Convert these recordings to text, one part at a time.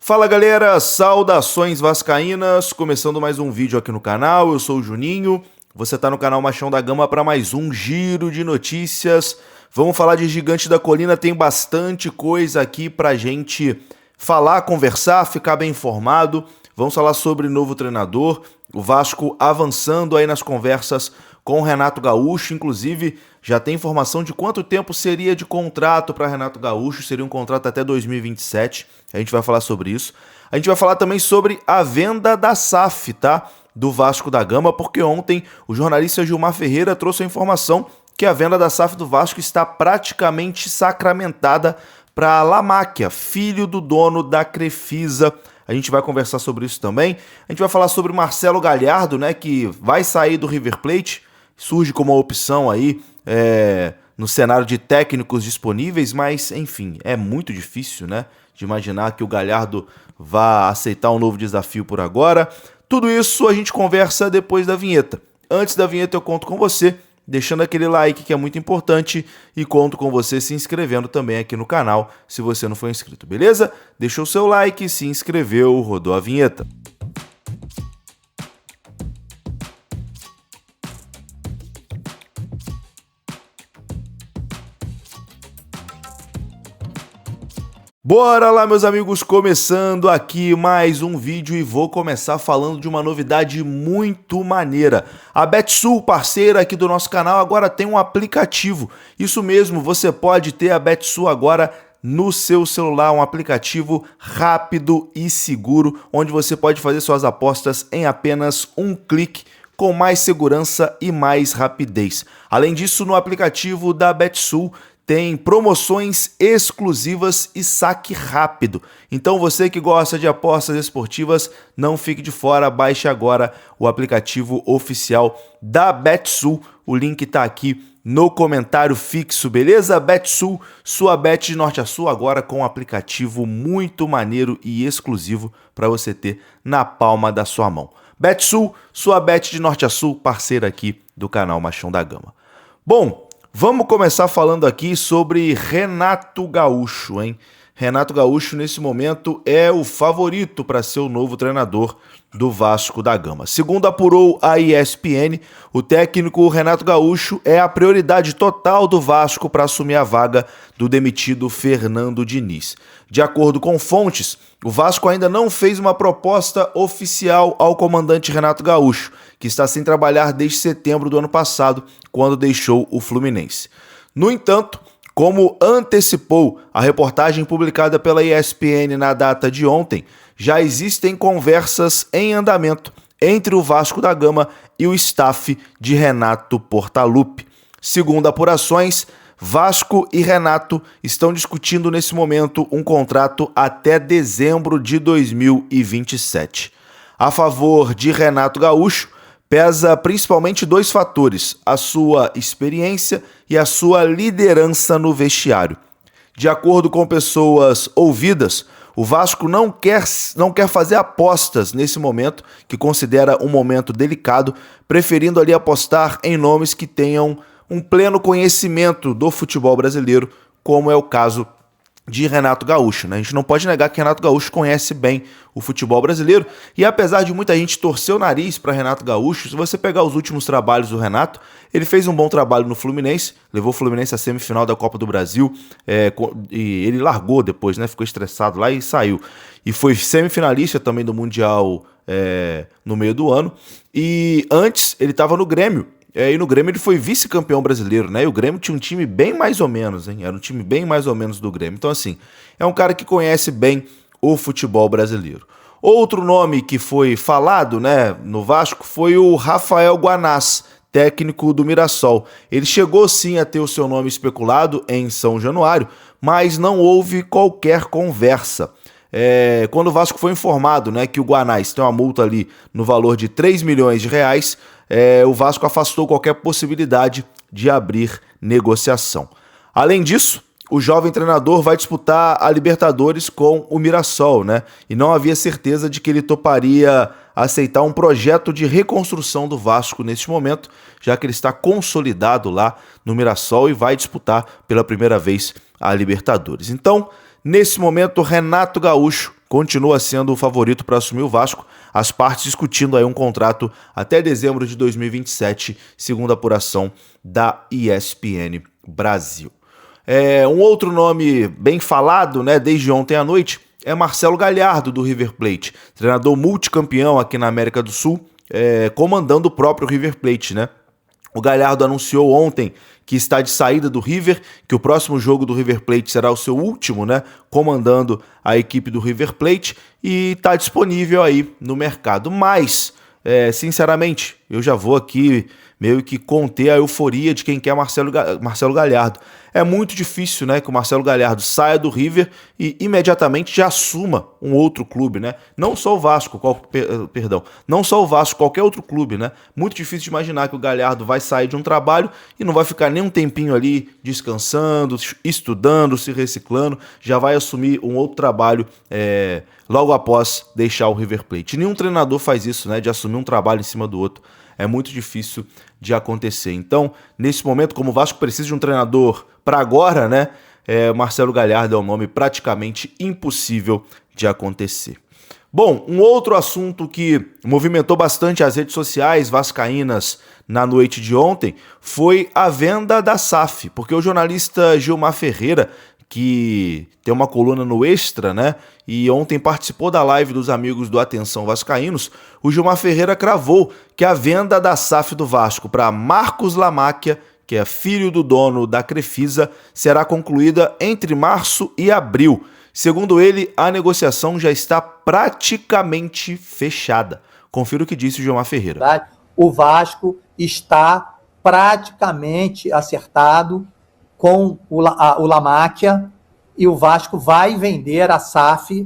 Fala galera, saudações vascaínas, começando mais um vídeo aqui no canal, eu sou o Juninho, você tá no canal Machão da Gama para mais um giro de notícias. Vamos falar de Gigante da Colina, tem bastante coisa aqui pra gente falar, conversar, ficar bem informado. Vamos falar sobre o novo treinador, o Vasco avançando aí nas conversas com o Renato Gaúcho, inclusive já tem informação de quanto tempo seria de contrato para Renato Gaúcho, seria um contrato até 2027, a gente vai falar sobre isso. A gente vai falar também sobre a venda da SAF, tá? Do Vasco da Gama, porque ontem o jornalista Gilmar Ferreira trouxe a informação que a venda da SAF do Vasco está praticamente sacramentada para Lamáquia, filho do dono da Crefisa. A gente vai conversar sobre isso também. A gente vai falar sobre Marcelo Galhardo, né, que vai sair do River Plate, surge como uma opção aí no cenário de técnicos disponíveis, mas enfim, é muito difícil, né, de imaginar que o Galhardo vá aceitar um novo desafio por agora. Tudo isso a gente conversa depois da vinheta. Antes da vinheta eu conto com você, deixando aquele like que é muito importante, e conto com você se inscrevendo também aqui no canal, se você não for inscrito, beleza? Deixou o seu like, se inscreveu, rodou a vinheta. Bora lá, meus amigos, começando aqui mais um vídeo e vou começar falando de uma novidade muito maneira. A Betsul, parceira aqui do nosso canal, agora tem um aplicativo. Isso mesmo, você pode ter a Betsul agora no seu celular, um aplicativo rápido e seguro, onde você pode fazer suas apostas em apenas um clique, com mais segurança e mais rapidez. Além disso, no aplicativo da Betsul, tem promoções exclusivas e saque rápido. Então você que gosta de apostas esportivas, não fique de fora, baixe agora o aplicativo oficial da Betsul. O link está aqui no comentário fixo, beleza? Betsul, sua bet de norte a sul, agora com um aplicativo muito maneiro e exclusivo para você ter na palma da sua mão. Betsul, sua bet de norte a sul, parceira aqui do canal Machão da Gama. Bom, vamos começar falando aqui sobre Renato Gaúcho, hein? Renato Gaúcho, nesse momento, é o favorito para ser o novo treinador do Vasco da Gama. Segundo apurou a ESPN, o técnico Renato Gaúcho é a prioridade total do Vasco para assumir a vaga do demitido Fernando Diniz. De acordo com fontes, o Vasco ainda não fez uma proposta oficial ao comandante Renato Gaúcho, que está sem trabalhar desde setembro do ano passado, quando deixou o Fluminense. No entanto, como antecipou a reportagem publicada pela ESPN na data de ontem, já existem conversas em andamento entre o Vasco da Gama e o staff de Renato Portaluppi. Segundo apurações, Vasco e Renato estão discutindo nesse momento um contrato até dezembro de 2027. A favor de Renato Gaúcho, pesa principalmente dois fatores: a sua experiência e a sua liderança no vestiário. De acordo com pessoas ouvidas, o Vasco não quer fazer apostas nesse momento, que considera um momento delicado, preferindo ali apostar em nomes que tenham um pleno conhecimento do futebol brasileiro, como é o caso de Renato Gaúcho, né? A gente não pode negar que Renato Gaúcho conhece bem o futebol brasileiro, e apesar de muita gente torcer o nariz para Renato Gaúcho, se você pegar os últimos trabalhos do Renato, ele fez um bom trabalho no Fluminense, levou o Fluminense à semifinal da Copa do Brasil, e ele largou depois, né? Ficou estressado lá e saiu. E foi semifinalista também do Mundial no meio do ano, e antes ele estava no Grêmio. E no Grêmio ele foi vice-campeão brasileiro, né? E o Grêmio tinha um time bem mais ou menos, hein? Era um time bem mais ou menos do Grêmio. Então, assim, é um cara que conhece bem o futebol brasileiro. Outro nome que foi falado, né, no Vasco foi o Rafael Guanás, técnico do Mirassol. Ele chegou sim a ter o seu nome especulado em São Januário, mas não houve qualquer conversa. Quando o Vasco foi informado, né, que o Guanás tem uma multa ali no valor de 3 milhões de reais, o Vasco afastou qualquer possibilidade de abrir negociação. Além disso, o jovem treinador vai disputar a Libertadores com o Mirassol, né? E não havia certeza de que ele toparia aceitar um projeto de reconstrução do Vasco neste momento, já que ele está consolidado lá no Mirassol e vai disputar pela primeira vez a Libertadores. Então, nesse momento, Renato Gaúcho continua sendo o favorito para assumir o Vasco, as partes discutindo aí um contrato até dezembro de 2027, segundo a apuração da ESPN Brasil. Um outro nome bem falado, né, desde ontem à noite, é Marcelo Galhardo, do River Plate, treinador multicampeão aqui na América do Sul, comandando o próprio River Plate, né? O Galhardo anunciou ontem que está de saída do River, que o próximo jogo do River Plate será o seu último, né, comandando a equipe do River Plate, e está disponível aí no mercado. Mas, sinceramente, eu já vou aqui meio que conter a euforia de quem quer Marcelo Galhardo. É muito difícil, né, que o Marcelo Galhardo saia do River e imediatamente já assuma um outro clube, né? Não só o Vasco, não só o Vasco, qualquer outro clube, né? Muito difícil de imaginar que o Galhardo vai sair de um trabalho e não vai ficar nem um tempinho ali descansando, estudando, se reciclando, já vai assumir um outro trabalho logo após deixar o River Plate. Nenhum treinador faz isso, né, de assumir um trabalho em cima do outro. É muito difícil de acontecer. Então, nesse momento, como o Vasco precisa de um treinador para agora, né, Marcelo Galhardo é um nome praticamente impossível de acontecer. Bom, um outro assunto que movimentou bastante as redes sociais vascaínas na noite de ontem foi a venda da SAF, porque o jornalista Gilmar Ferreira, que tem uma coluna no Extra, né, e ontem participou da live dos amigos do Atenção Vascaínos, o Gilmar Ferreira cravou que a venda da SAF do Vasco para Marcos Lamáquia, que é filho do dono da Crefisa, será concluída entre março e abril. Segundo ele, a negociação já está praticamente fechada. Confira o que disse o Gilmar Ferreira. O Vasco está praticamente acertado com o Lamáquia, e o Vasco vai vender a SAF,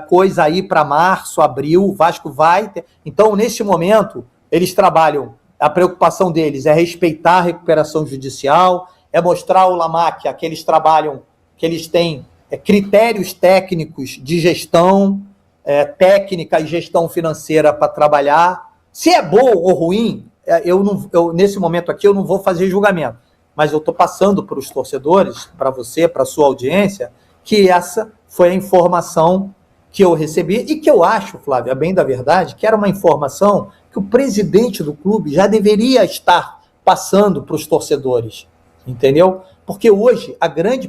coisa aí para março, abril, o Vasco vai ter. Então, neste momento, eles trabalham, a preocupação deles é respeitar a recuperação judicial, é mostrar ao Lamáquia que eles trabalham, que eles têm critérios técnicos de gestão, técnica e gestão financeira para trabalhar. Se é bom ou ruim, nesse momento aqui eu não vou fazer julgamento, mas eu estou passando para os torcedores, para você, para a sua audiência, que essa foi a informação que eu recebi e que eu acho, Flávio, a bem da verdade, que era uma informação que o presidente do clube já deveria estar passando para os torcedores, entendeu? Porque hoje a grande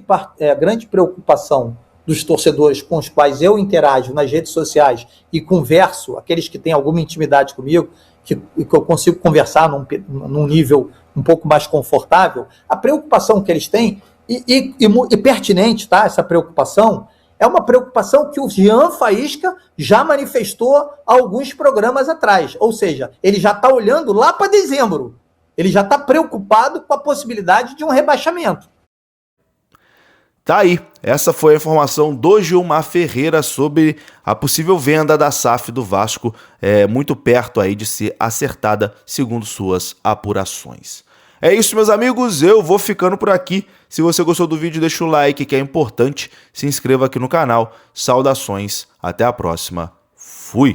preocupação dos torcedores com os quais eu interajo nas redes sociais e converso, aqueles que têm alguma intimidade comigo, que eu consigo conversar num nível um pouco mais confortável, a preocupação que eles têm, e pertinente, tá? Essa preocupação é uma preocupação que o Jean Faísca já manifestou há alguns programas atrás, ou seja, ele já está olhando lá para dezembro, ele já está preocupado com a possibilidade de um rebaixamento. Tá aí, essa foi a informação do Gilmar Ferreira sobre a possível venda da SAF do Vasco, muito perto aí de ser acertada, segundo suas apurações. É isso, meus amigos, eu vou ficando por aqui. Se você gostou do vídeo, deixa o like, que é importante. Se inscreva aqui no canal. Saudações, até a próxima. Fui!